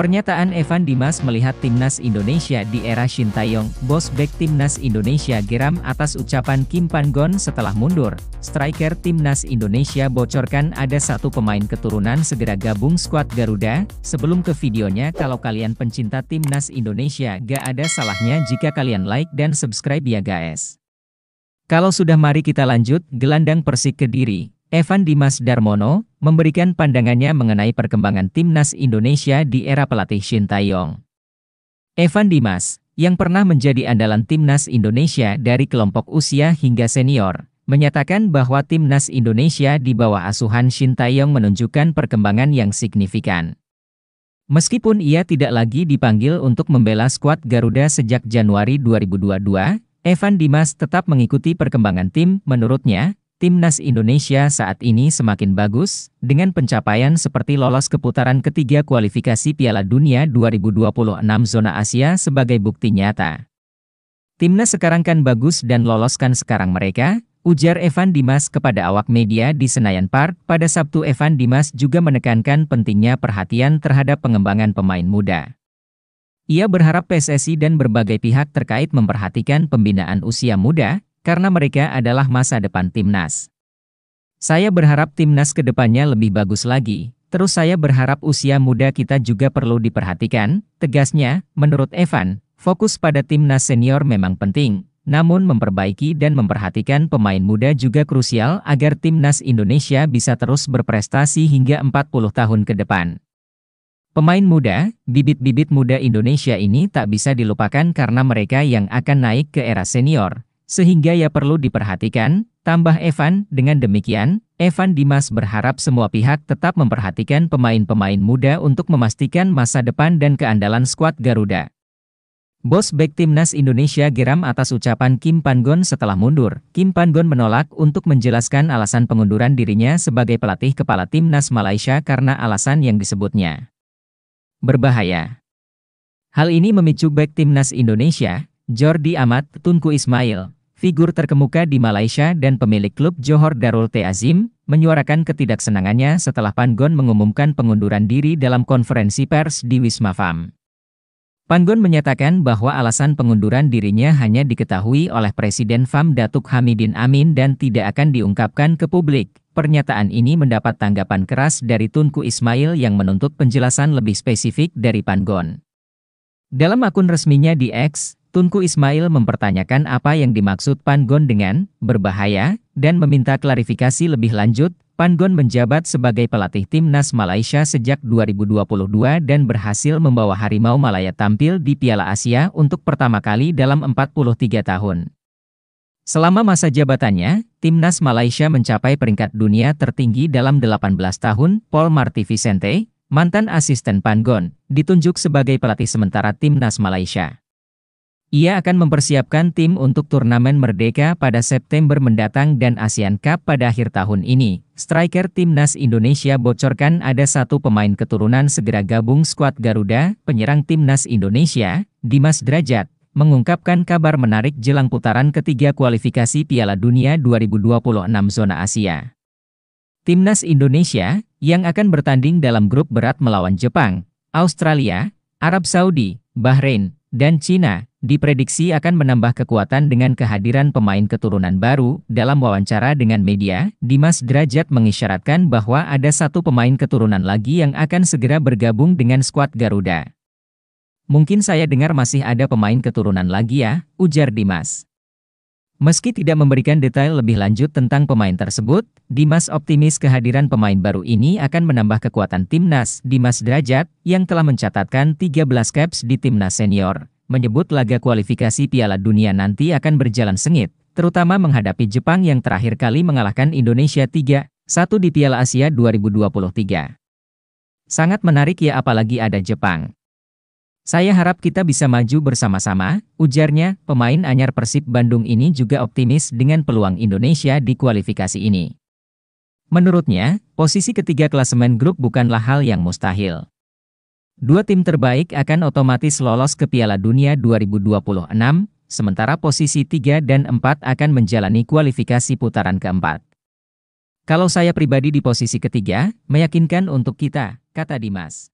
Pernyataan Evan Dimas melihat timnas Indonesia di era Shin Tae-yong, bos bek timnas Indonesia geram atas ucapan Kim Pan-gon setelah mundur. Striker timnas Indonesia bocorkan ada satu pemain keturunan segera gabung skuad Garuda. Sebelum ke videonya, kalau kalian pencinta timnas Indonesia, gak ada salahnya jika kalian like dan subscribe ya guys. Kalau sudah, mari kita lanjut. Gelandang Persik Kediri, Evan Dimas Darmono, memberikan pandangannya mengenai perkembangan timnas Indonesia di era pelatih Shin Tae-yong. Evan Dimas, yang pernah menjadi andalan timnas Indonesia dari kelompok usia hingga senior, menyatakan bahwa timnas Indonesia di bawah asuhan Shin Tae-yong menunjukkan perkembangan yang signifikan. Meskipun ia tidak lagi dipanggil untuk membela skuad Garuda sejak Januari 2022, Evan Dimas tetap mengikuti perkembangan tim. Menurutnya, timnas Indonesia saat ini semakin bagus, dengan pencapaian seperti lolos ke putaran ketiga kualifikasi Piala Dunia 2026 zona Asia sebagai bukti nyata. Timnas sekarang kan bagus dan loloskan sekarang mereka, ujar Evan Dimas kepada awak media di Senayan Park pada Sabtu. Evan Dimas juga menekankan pentingnya perhatian terhadap pengembangan pemain muda. Ia berharap PSSI dan berbagai pihak terkait memperhatikan pembinaan usia muda, karena mereka adalah masa depan timnas. Saya berharap timnas ke depannya lebih bagus lagi. Terus saya berharap usia muda kita juga perlu diperhatikan, tegasnya. Menurut Evan, fokus pada timnas senior memang penting, namun memperbaiki dan memperhatikan pemain muda juga krusial agar timnas Indonesia bisa terus berprestasi hingga 40 tahun ke depan. Pemain muda, bibit-bibit muda Indonesia ini tak bisa dilupakan karena mereka yang akan naik ke era senior, sehingga ya perlu diperhatikan, tambah Evan. Dengan demikian, Evan Dimas berharap semua pihak tetap memperhatikan pemain-pemain muda untuk memastikan masa depan dan keandalan skuad Garuda. Bos bek timnas Indonesia geram atas ucapan Kim Pan-gon setelah mundur. Kim Pan-gon menolak untuk menjelaskan alasan pengunduran dirinya sebagai pelatih kepala timnas Malaysia karena alasan yang disebutnya berbahaya. Hal ini memicu bek timnas Indonesia, Jordi Amat Tunku Ismail, figur terkemuka di Malaysia dan pemilik klub Johor Darul Ta'zim, menyuarakan ketidaksenangannya setelah Pan-gon mengumumkan pengunduran diri dalam konferensi pers di Wisma Fam. Pan-gon menyatakan bahwa alasan pengunduran dirinya hanya diketahui oleh Presiden Fam Datuk Hamidin Amin dan tidak akan diungkapkan ke publik. Pernyataan ini mendapat tanggapan keras dari Tunku Ismail yang menuntut penjelasan lebih spesifik dari Pan-gon. Dalam akun resminya di X, Tunku Ismail mempertanyakan apa yang dimaksud Pan-gon dengan berbahaya dan meminta klarifikasi lebih lanjut. Pan-gon menjabat sebagai pelatih timnas Malaysia sejak 2022 dan berhasil membawa Harimau Malaya tampil di Piala Asia untuk pertama kali dalam 43 tahun. Selama masa jabatannya, timnas Malaysia mencapai peringkat dunia tertinggi dalam 18 tahun. Paul Marty Vicente, mantan asisten Pan-gon, ditunjuk sebagai pelatih sementara timnas Malaysia. Ia akan mempersiapkan tim untuk turnamen Merdeka pada September mendatang dan ASEAN Cup pada akhir tahun ini. Striker timnas Indonesia bocorkan ada satu pemain keturunan segera gabung skuad Garuda. Penyerang timnas Indonesia, Dimas Drajat, mengungkapkan kabar menarik jelang putaran ketiga kualifikasi Piala Dunia 2026 zona Asia. Timnas Indonesia, yang akan bertanding dalam grup berat melawan Jepang, Australia, Arab Saudi, Bahrain, dan Cina, diprediksi akan menambah kekuatan dengan kehadiran pemain keturunan baru. Dalam wawancara dengan media, Dimas Drajat mengisyaratkan bahwa ada satu pemain keturunan lagi yang akan segera bergabung dengan skuad Garuda. Mungkin saya dengar masih ada pemain keturunan lagi ya, ujar Dimas. Meski tidak memberikan detail lebih lanjut tentang pemain tersebut, Dimas optimis kehadiran pemain baru ini akan menambah kekuatan timnas. Dimas Drajat, yang telah mencatatkan 13 caps di timnas senior, menyebut laga kualifikasi Piala Dunia nanti akan berjalan sengit, terutama menghadapi Jepang yang terakhir kali mengalahkan Indonesia 3-1 di Piala Asia 2023. Sangat menarik ya, apalagi ada Jepang. Saya harap kita bisa maju bersama-sama, ujarnya. Pemain anyar Persib Bandung ini juga optimis dengan peluang Indonesia di kualifikasi ini. Menurutnya, posisi ketiga klasemen grup bukanlah hal yang mustahil. Dua tim terbaik akan otomatis lolos ke Piala Dunia 2026, sementara posisi 3 dan 4 akan menjalani kualifikasi putaran keempat. Kalau saya pribadi di posisi ketiga, meyakinkan untuk kita, kata Dimas.